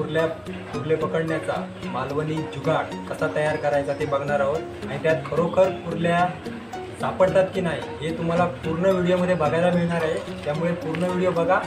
कुर्ले पकडण्याचा मालवणी जुगाड कसा तयार करायचा ते बघणार आहोत आणि त्यात खरोखर कुर्ल्या सापडतात की नाही हे तुम्हाला पूर्ण व्हिडिओमध्ये बघायला मिळणार आहे, त्यामुळे पूर्ण व्हिडिओ बघा।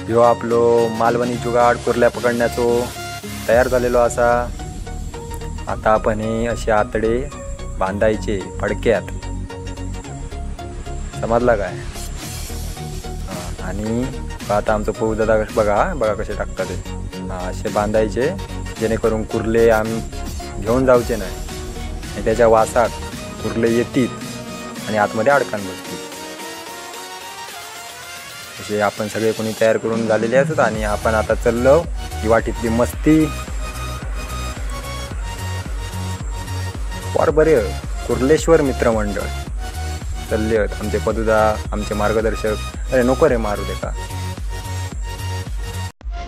ह्यो आपलो मालवणी जुगाड कुर्ल्या पकडण्याचो तयार झालेलो असा। आता आपण हे असे आतडे बांधायचे फडक्यात, समजला काय? आणि आता आमचं पऊ दादा बघा कसे टाकतात ते। असे बांधायचे जेणेकरून कुर्ले आम्ही घेऊन जाऊचे नाही आणि त्याच्या वासात कुर्ले येतील आणि आतमध्ये अडकून बसतील। असे आपण सगळे कोणी तयार करून झालेले असतात आणि आपण आता चाललो ही वाटीतली मस्ती वार बरे कुर्लेश्वर मित्रमंडळ चालले आहेत आमचे पदुदा आमचे मार्गदर्शक। अरे नको रे मारू दे का।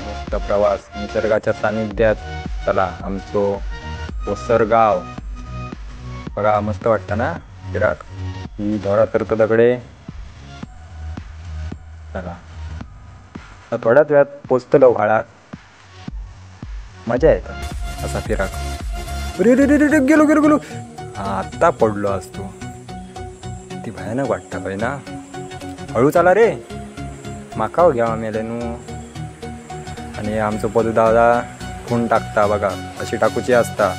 मुक्त प्रवास निसर्गाच्या सानिध्यात चला आमचो ओसरगाव बघा मस्त वाटतं ना फिराक। ही धोरा तर दगडे चला थोड्याच वेळात पोचतलो व्हाळात. मजा येतात असा फिराक. रे रे रे रे गेलो गेलो गेलो. हा आत्ता पडलो असतो. ती भयानक वाटता पाहिजे ना. हळू चाला रे, माकाव घ्यावा मेले नू. आणि आमचं पदू दादा खून टाकता बघा, अशी टाकूची असता.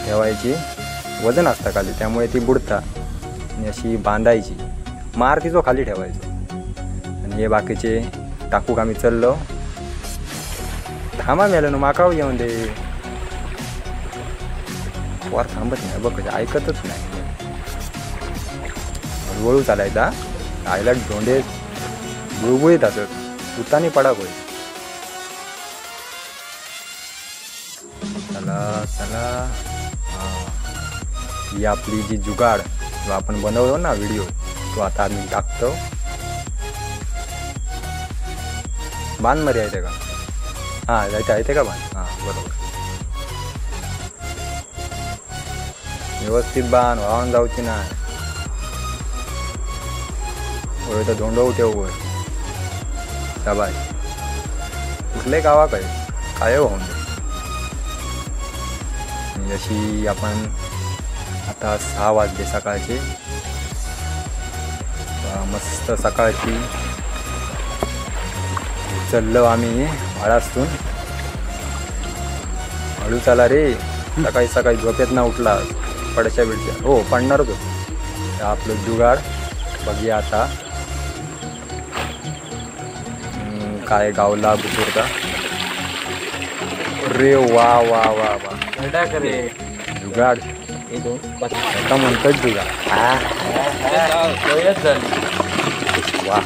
ठेवायची, वजन असता खाली, त्यामुळे ती बुडता. आणि अशी बांधायची, मार तिचो खाली ठेवायचो. आणि हे बाकीचे टाकूक आम्ही चललो. थांबा मेलं ना, माकाव घेऊन दे. वर थांबत नाही बघ, ऐकतच नाही. हळूहळू चालायचा. आईला धोंडे गुळगुळीत असत, उतानी पडाक होईल. चला चला. ही आपली जी जुगाड जो आपण बनवलो ना व्हिडिओ, तो आता आम्ही टाकतो. बांध मरी येते का? हां जायचं येते का बांध? हां बरोबर. व्यवस्थित बांध, वाहून जाऊची नाही. होय तर धोंडो ठेव होय. शाबास. कुठले गावा काय होऊन दे. अशी आपण आता 6 वाजले सकाळचे. मस्त सकाळची चललो आम्ही भाडासून. हळू चाला रे, सकाळी सकाळी झोपेत ना उठला पडच्या बिडच्या. हो पडणारच होतो. आपलं जुगाड बघूया आता. काय गावला बुजुर्गा. रे वा वा वा वा. जुगाड आता म्हणतोच जुगाड. वा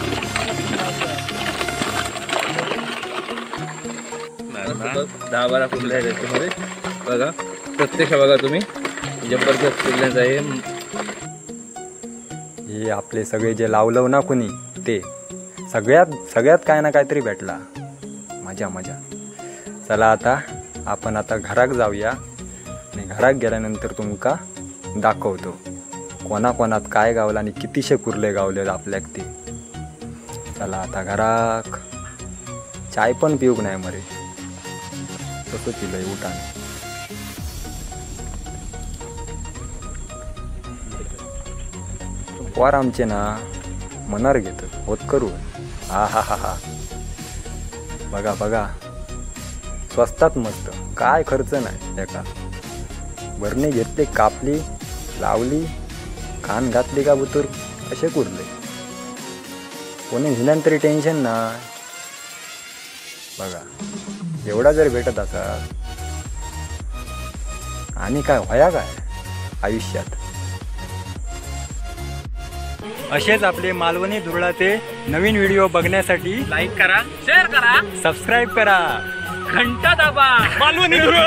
10-12 कुर्ल्या आहेत त्याच्यामध्ये बघा. प्रत्यक्ष बघा तुम्ही, जबरदस्त कुर्ल्यांचं आहे. हे आपले सगळे जे लावलं ना कोणी, ते सगळ्यात काय ना काहीतरी भेटला. मजा मजा. चला आता आपण आता घराक जाऊया. आणि घरात गेल्यानंतर तुमका दाखवतो कोणाकोणात काय गावलं आणि कितीशे कुर्ले गावले आपल्याक ते. चला आता घराक. चाय पण पिऊक नाही मरे, कसं पिलंय उठाने. पोर आमचे ना मनार घेतात, होत करू. हा हा हा हा. बघा बघा, स्वस्तात मस्त, काय खर्च नाही. एका बरणी घेतले, कापली, लावली, कान घातली का बुतूर असे कुरले. कोणी घेण्यान तरी टेन्शन ना. बघा एवढा जर भेटत असा आणि काय व्हाया काय आयुष्यात. असेच आपले मालवणी धुरळाचे नवीन व्हिडिओ बघण्यासाठी लाईक करा, शेअर करा, सबस्क्राईब करा, घंटा दाबा. मालवणी धुरळा.